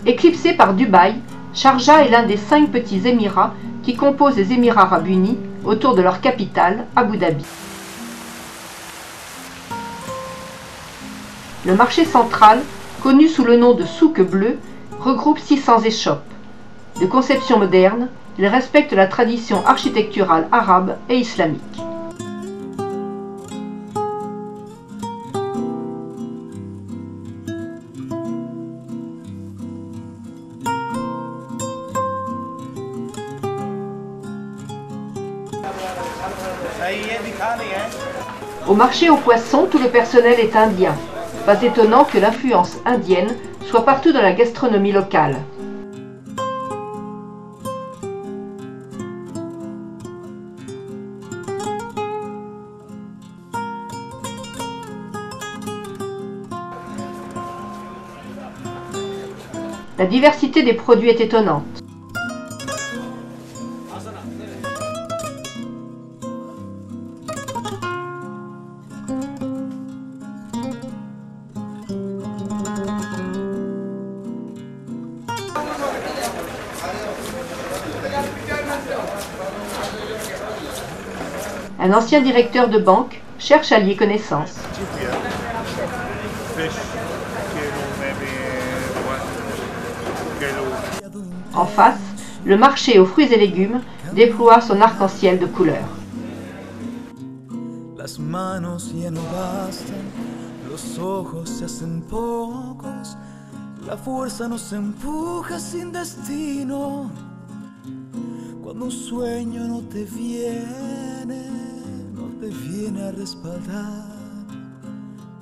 Éclipsé par Dubaï, Sharjah est l'un des 5 petits émirats qui composent les Émirats arabes unis autour de leur capitale, Abu Dhabi. Le marché central, connu sous le nom de Souk Bleu, regroupe 600 échoppes. De conception moderne, il respecte la tradition architecturale arabe et islamique. Au marché aux poissons, tout le personnel est indien. Pas étonnant que l'influence indienne soit partout dans la gastronomie locale. La diversité des produits est étonnante. Un ancien directeur de banque cherche à lier connaissance. En face, le marché aux fruits et légumes déploie son arc-en-ciel de couleurs. Las manos ya no bastan, los ojos se hacen pocos, la fuerza nos empuja sin destino. Cuando un sueño no te viene a respaldar,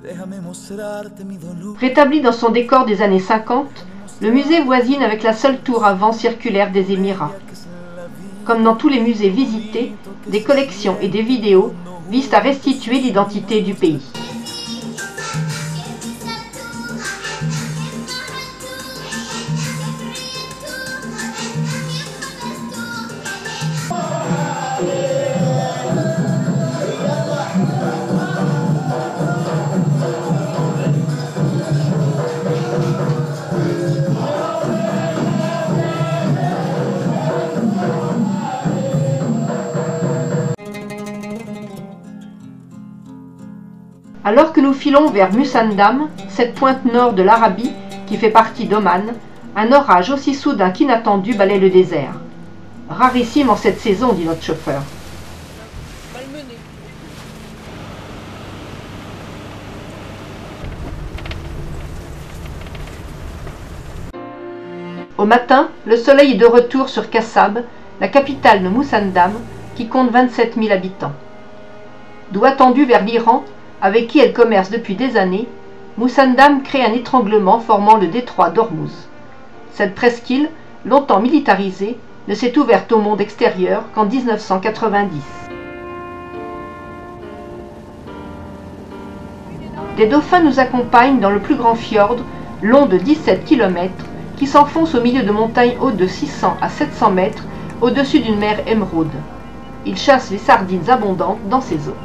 déjame mostrarte mi dolor. Rétabli dans son décor des années 50, le musée voisine avec la seule tour à vent circulaire des Émirats. Comme dans tous les musées visités, des collections et des vidéos visent à restituer l'identité du pays. Alors que nous filons vers Musandam, cette pointe nord de l'Arabie qui fait partie d'Oman, un orage aussi soudain qu'inattendu balaie le désert. Rarissime en cette saison, dit notre chauffeur. Au matin, le soleil est de retour sur Kassab, la capitale de Musandam, qui compte 27 000 habitants. Doigt tendu vers l'Iran, avec qui elle commerce depuis des années, Musandam crée un étranglement formant le détroit d'Ormuz. Cette presqu'île, longtemps militarisée, ne s'est ouverte au monde extérieur qu'en 1990. Des dauphins nous accompagnent dans le plus grand fjord, long de 17 km, qui s'enfonce au milieu de montagnes hautes de 600 à 700 mètres au-dessus d'une mer émeraude. Ils chassent les sardines abondantes dans ces eaux.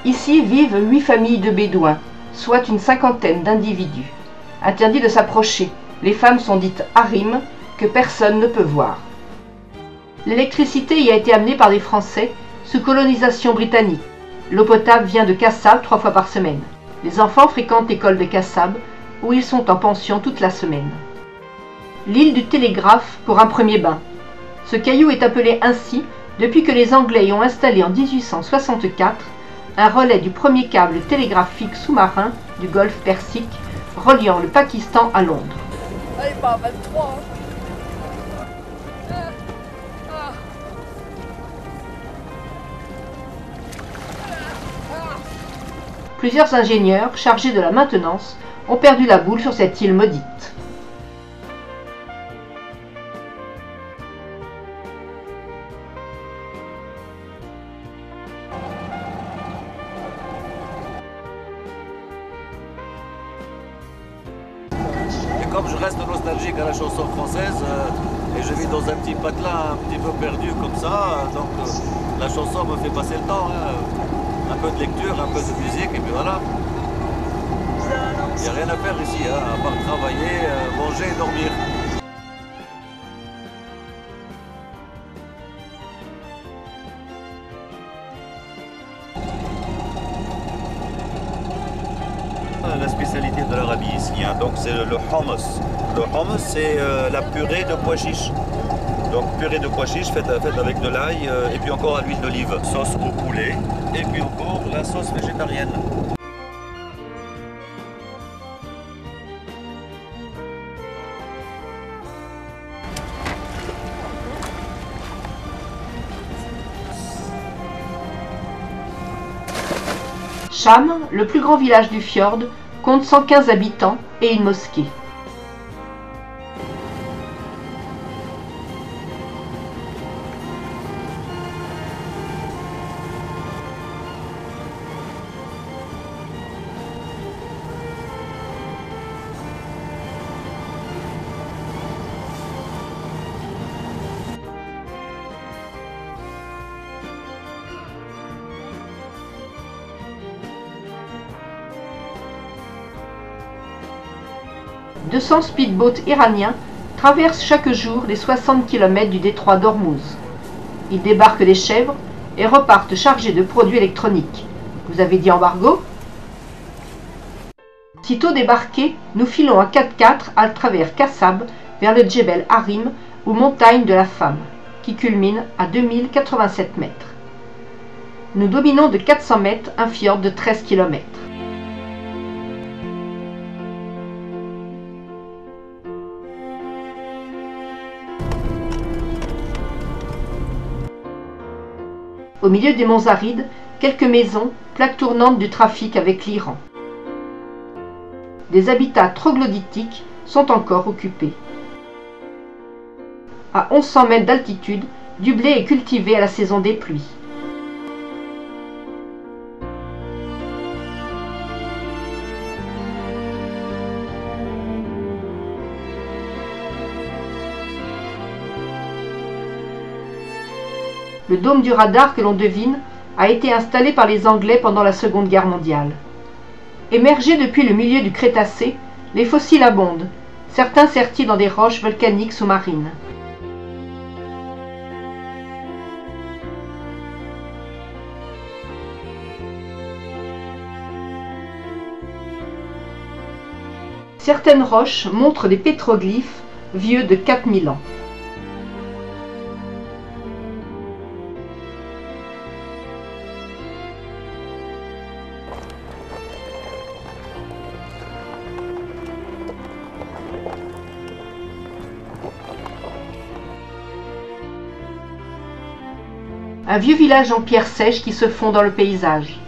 Ici vivent 8 familles de bédouins, soit une cinquantaine d'individus. Interdit de s'approcher, les femmes sont dites harim, que personne ne peut voir. L'électricité y a été amenée par des Français sous colonisation britannique. L'eau potable vient de Kassab 3 fois par semaine. Les enfants fréquentent l'école de Kassab, où ils sont en pension toute la semaine. L'île du télégraphe pour un premier bain. Ce caillou est appelé ainsi depuis que les Anglais y ont installé en 1864 un relais du premier câble télégraphique sous-marin du golfe Persique reliant le Pakistan à Londres. Allez, pas 23. plusieurs ingénieurs chargés de la maintenance ont perdu la boule sur cette île maudite. Et comme je reste nostalgique à la chanson française, et je vis dans un petit patelin un petit peu perdu comme ça, donc la chanson me fait passer le temps, hein. Un peu de lecture, un peu de musique, et puis voilà. Il n'y a rien à faire ici, hein, à part travailler, manger et dormir. La spécialité de l'Arabie ici, hein, donc c'est le hummus. Le hummus, c'est la purée de pois chiches. Donc purée de pois chiches faite avec de l'ail et puis encore à l'huile d'olive. Sauce au poulet et puis encore la sauce végétarienne. Cham, le plus grand village du fjord, compte 115 habitants et une mosquée. « 200 speedboats iraniens traversent chaque jour les 60 km du détroit d'Ormuz. Ils débarquent des chèvres et repartent chargés de produits électroniques. Vous avez dit embargo ? Sitôt débarqués, nous filons à 4x4 à travers Kassab vers le Djebel Harim ou montagne de la femme, qui culmine à 2087 mètres. Nous dominons de 400 mètres un fjord de 13 km. Au milieu des monts arides, quelques maisons, plaques tournantes du trafic avec l'Iran. Des habitats troglodytiques sont encore occupés. À 1100 mètres d'altitude, du blé est cultivé à la saison des pluies. Le dôme du radar que l'on devine a été installé par les Anglais pendant la Seconde Guerre mondiale. Émergés depuis le milieu du Crétacé, les fossiles abondent, certains sertis dans des roches volcaniques sous-marines. Certaines roches montrent des pétroglyphes vieux de 4000 ans. Un vieux village en pierre sèche qui se fond dans le paysage.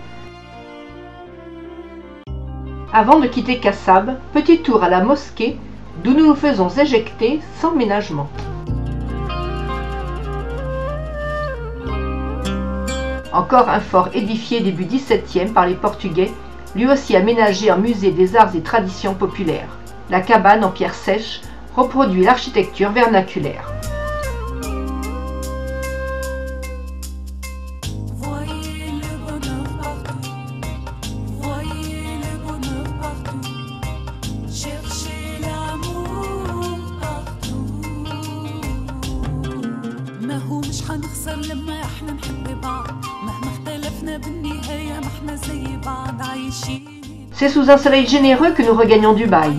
Avant de quitter Kassab, petit tour à la mosquée, d'où nous nous faisons éjecter sans ménagement. Encore un fort édifié début XVIIe par les Portugais, lui aussi aménagé en musée des arts et traditions populaires. La cabane en pierre sèche reproduit l'architecture vernaculaire. C'est sous un soleil généreux que nous regagnons Dubaï.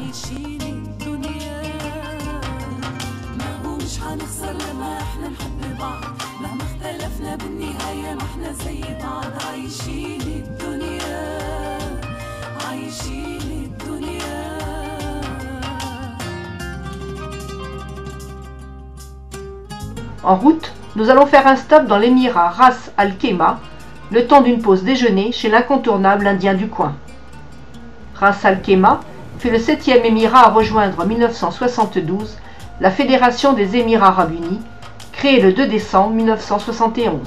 En route, nous allons faire un stop dans l'émirat Ras Al Khaimah, le temps d'une pause déjeuner chez l'incontournable indien du coin. Ras Al Khaimah fut le 7e émirat à rejoindre en 1972 la Fédération des Émirats arabes unis, créée le 2 décembre 1971.